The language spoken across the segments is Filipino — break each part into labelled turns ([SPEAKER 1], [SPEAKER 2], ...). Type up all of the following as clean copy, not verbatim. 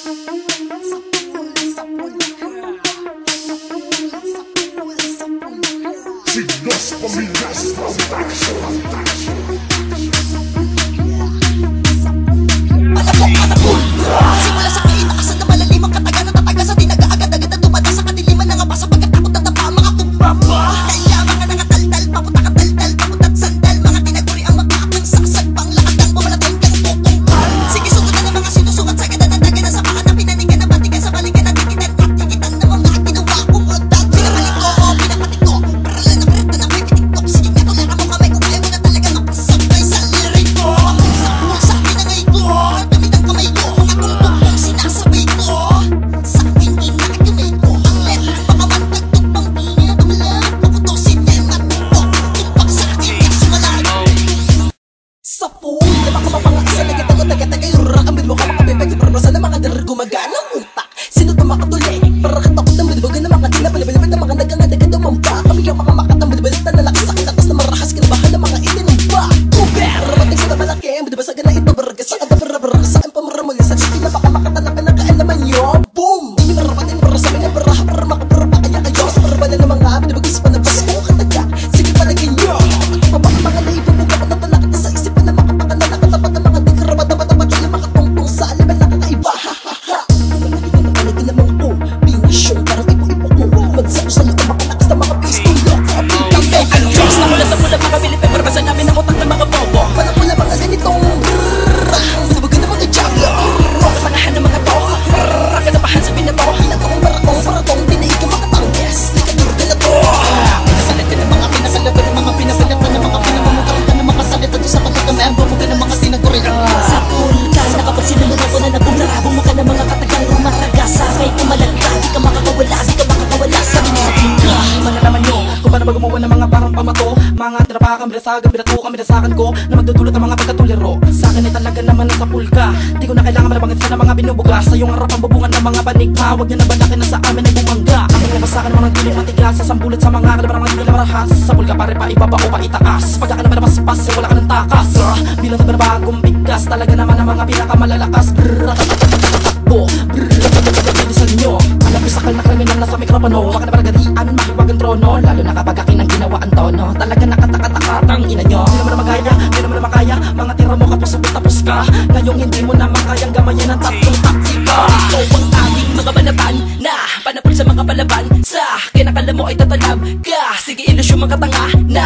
[SPEAKER 1] Signos pamilyas production.
[SPEAKER 2] Panapol! Simula sa kainakasan na malalim ang kataga na tataga sa tinaga-agad-agad na dumada sa kadiliman ng abasa pagkatakot na tapa mga kumpapa. Kaya mga nangatal-tal, papunta ka tal-tal, papunta't sandal, mga tinaguri ang magkakapang saksag pang lahat ng bumalatong kang tutumpal. Sige, sunod na ng mga sinusukat sa ganda ng daga na sa baka na pinanigan na batigan sa balikan at tikitan at tikitan na mga ginawa kong utat. Pinabalik ko, pinapatik ko, para lang na berta ng may pitiktok. Sige nga, tulera mo kami kung ayaw mo na talaga mapasabay sa lirik ko. Sa pinangay ko, damit ang kamay ko, mga tumpok kong sinasabay ko. Sa akin inakamay ko, ang letra baka matagtog pang pinatulang. Pakutosin niya yung matugtog, tumpak sa akin yung sumalag. Sa pool, na baka mapangasa, nagatagot-tagatagay, rakamid mo ka makapipag, iparmasa na mga darar gumaganang utak. Sino ito makatuloy? Para katakot ng balibagan na mga dinapalibaliban ng mga nagangadagan dumamba. Kami ang mga makatambalibalik na lalaki sa akin, atas na marahas kinabahan ng mga itinumba. Kuber, mating sa namalaki, madibasagan na ito baragas sa adabara-bara sa akin pamaramangasan. Hindi na baka makatalakan ng kaalaman nyo. Boom! Hindi marapatin para sa mga baraha para makapara pa kaya kayo. Sa parabala ng mga madibagas pa na basta kung kataga. Sige palagay nyo. Kapag mga naibang mo kapag natalakit na sa isipan na makapakan na nakatapat ng mga digarabat-tapat-tapat yung makatungtong sa alaman na kakaiba. Ha-ha-ha! Palagay naman ko, pinasyon parang ipo-ipo ko. Magsako sa loob makalakas na mga pistol. Kapitang kay Diyos na mula sa mula mga Pilipin para basa namin ang utak ng mga bobo. Parang mula mga ganitong sabagan ng mga jablo. Kapangahan ng mga to, kanapahan sa binato. Hinatong paratong, dinaig ang mga tangges. Nakadurga na to. Pinasalit ka ng mga pinakalaban ng mga pinapalatan ng mga pinamamutang ka ng mga salit at sa pagkakamay ang bumuga ng mga sinagurihan. Sa pulka, nakapag sinulungan ko na nagumara. Bumuka ng mga katagang rumaragasa. Kay kumalagka, di ka makakawala, di ka makakawala sa mga pulka.
[SPEAKER 3] Malalaman nyo kung paano magawa ng mga parang pamato. Mga trapakan, binasagan, binatukan, binasakan ko na magdudulot ang mga pagkatuliro. Sa akin ay talaga naman nasa pulka. Di ko na kailangan malabangit sa mga binubuga. Sa iyong harap ang bubungan ng mga panikma. Huwag nyo na balakin na sa amin ay bumangga. Ang mga basakan ng mga tuloy matigas. Sa sambulat sa mga kalabarang mga hindi marahas. Sa pulka pare pa ibaba o pa itaas. Pagka ka naman napaspas, wala ka ng takas. Bilang sa bagong bigkas, talaga naman ang mga pinakamalalakas. Brrrr-tatatatakbo, brrrr-tatatatakbilisan nyo. Alam ko sakal na kriminal na sa mikropono. Baka na baragadian, makiwag ang trono. Lalo na kapag akin ang ginawa ang tono. Talaga nakatakatakatang ina nyo. Hindi naman na magaya, hindi naman na makaya. Mga tira mo kapos tapos ka. Ngayong hindi mo na makayang gamayan ng tatlong taktika. Ito ang aming mga banatan na panapol sa mga palaban. Sa kinakala mo ay tatalab ka. Sige ilusyon mga tanga na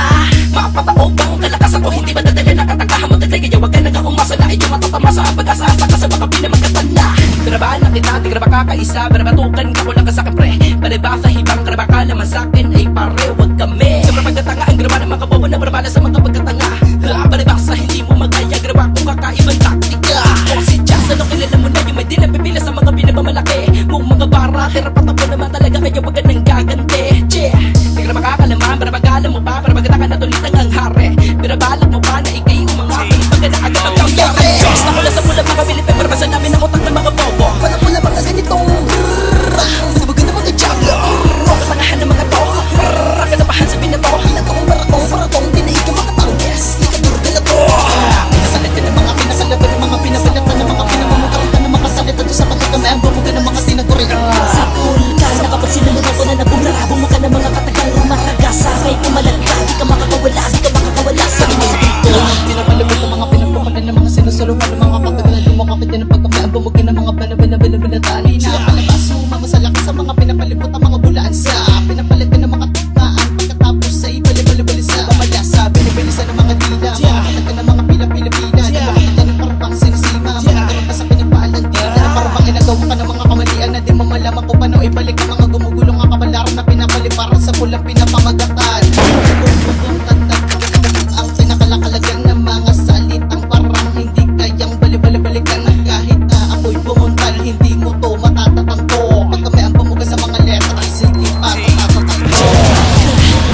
[SPEAKER 3] mapatao bang kalakas ako. Hindi ba dadali nakatagahan mo dadali. Kaya wag ka nag-aumasa na iyong matatamasa. Ang pag-asa-asa ka sa mga pinamagkatan na. Grabahan na kita, di graba kakaisa. Barabatukan ka ko lang ka sa'kin pre. Baliba sa hibang graba ka naman sa'kin ay pare wag kami. Sa pagkatanga ang graba ng mga bobo na barabala sa mga pagkatanga. Baliba sa hindi mo magaya graba kung kakaibang taktika. O si Jazz ano kilala mo na yung may di napipila sa mga pinamamalaki. Mong mga bara, tirapat ako naman talaga kaya wag ka nang gaganti. Di graba kakalaman, barabagalan mo pa. Barabagata ka na tulitang ang hare. Birabalak mo pa na ikay umangapin. Pagka na agad ang kawyari. Diyos na mula sa mula mga Pilipin para basa namin ang utak ng mga bobo. Parang mula mga ganitong sabagan ng mga jablo. Kapangahan ng mga to, kanapahan sa binato. Hinatong paratong, dinaig ang mga tangges. Nakadurga na to. Pinasalit ka ng mga pinakalaban ng mga pinapalatan ng mga pinamamutang ka ng mga salit at sa pagkakamay ang bumuga ng mga sinagurihan. Sa pulka, nakapag sinulungan ko na nagumara. Bumuka ng mga katagang rumaragasa. Kay kumalagka, di ka makakawala, di ka makakawala sa mga ito. Pinapalabot ng mga pinapapagan ng mga sinusulungan ng mga kapagalan. Lumakapit din ang pagkamay ang bumuga ng mga banaban. Nakapalabas sumama sa lakas sa mga pinapalipot ang mga bulaan sa pinapalit ng mga tukmaan. Pagkatapos sa ibali-bali sa pamalasa. Binibilisan ng mga dila. Makakalaga ng mga pila-pila-pila. Nakakita ng parang sinisima. Mga ganun pa sa pinagpaalan tila. Parang inagawa ka ng mga kamalian na di mamalaman ko paano ibalik ang mga gumugulong mga kabalaran na pinapaliparan sa pulang pinapamagatan. Ang pinakalakalagan ng mga salitang parang hindi kayang bali-bali-balikan. Kahit na ako'y bumuntal, hindi mo to matatatanto. Pagka may ang pamuga sa mga letra, hindi matatatanto.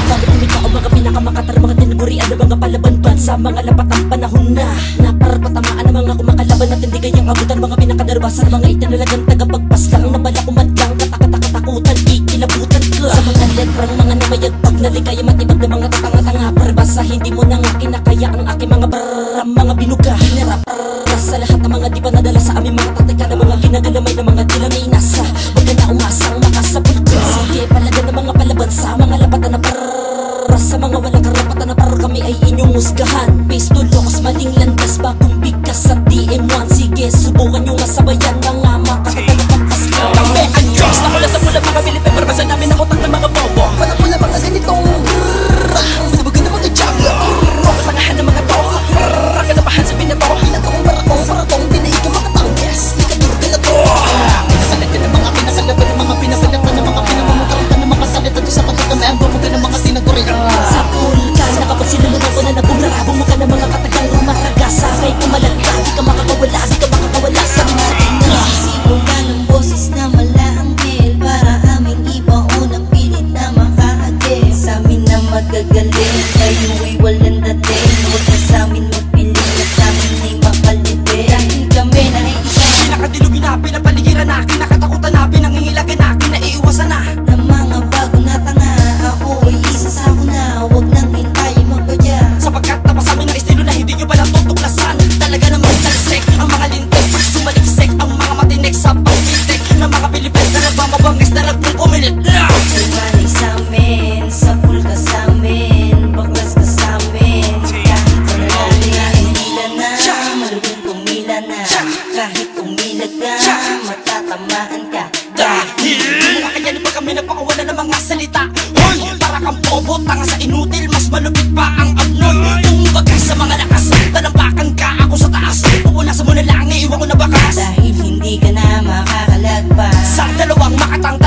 [SPEAKER 2] Bakit umika o mga pinakamakatar, mga tinagurian na mga palaban sa mga lapatang panahon na naparapatamaan ng mga kumakalaban at hindi kayang abutan. Mga pinakadarbasan, mga itinalagang tagapagpaslang na bala kumadlang katakatakutan, ikilabutan ka sa mga letrang mga namayagpag na ligaya matibag na mga tatanga-tanga. Parabasa hindi mo na nga kinakaya ang aking mga mga binuga. Hinarap sa lahat ng mga di pa nadala sa aming mga tatika na mga ginagalamay na mga bayan, mga makatagal na pampaslaw.
[SPEAKER 3] Kami ang Diyos na mula sa mula mga Pilipin, maramasan namin ang utak ng mga bobo.
[SPEAKER 2] Panapula mga ganitong sabagan ng mga jagla.
[SPEAKER 3] Pangahan ng mga to, kanabahan sa binato.
[SPEAKER 2] Pinatong baratong, dinaig ang mga tao. Yes, di ka duro ka na to. Pinasalit ka ng mga pinasalaban ng mga pinapalatan ng mga pinamamutaran ng mga salita. Di sa pagkakamay ang bumuka ng mga sinagurian. Sa pulkan na kapag sinulungan ko na nagumlarabong mo ka ng mga katagang rumaraga. Sabay kumalat ka, di ka makakawala, di ka makakawala. Sabi mo sa kanya sigaw ka ng boses na malaanggil. Para aming iba unang pilit na makahagil. Sa amin na magagaling, kayo'y walang dating. Huwag na sa amin magpiling, na sa amin ay makalite. Dahil kami na isa
[SPEAKER 3] Pinakadilugi na, pinapaligiran na, kinakatakutan na, pinangingilagan na, kinaiiwasan na.
[SPEAKER 2] ng mga bago na tanga. Ako ay isa sa ako na, huwag nang hintay magkadya.
[SPEAKER 3] Sapagkat napasamin ng estilo na hindi nyo palang tutuklasan. Talaga namang talsik ang mga lintik, sumaliksik ang mga matinik sa pagtitik ng mga Pilipin na nagmamabangis na nagpupumilit.
[SPEAKER 2] Tumanay sa amin, sa pool ka sa amin, baklas ka sa amin. Kahit manalali ay hila na, malulong tumila na. Kahit umilag ka, matatamaan ka.
[SPEAKER 3] Dahil kaya pa kami nagpakawala ng mga salita. Hoy, para kang bobo, tanga sa inutil, mas malupit pa ang abnoy. Kumbaga sa mga lakas, talampakan ka ako sa taas. Pupunasan mo na lang, iiwan ko na bakas.
[SPEAKER 2] Dahil hindi ka na makakalagpas
[SPEAKER 3] Sa dalawang makatangka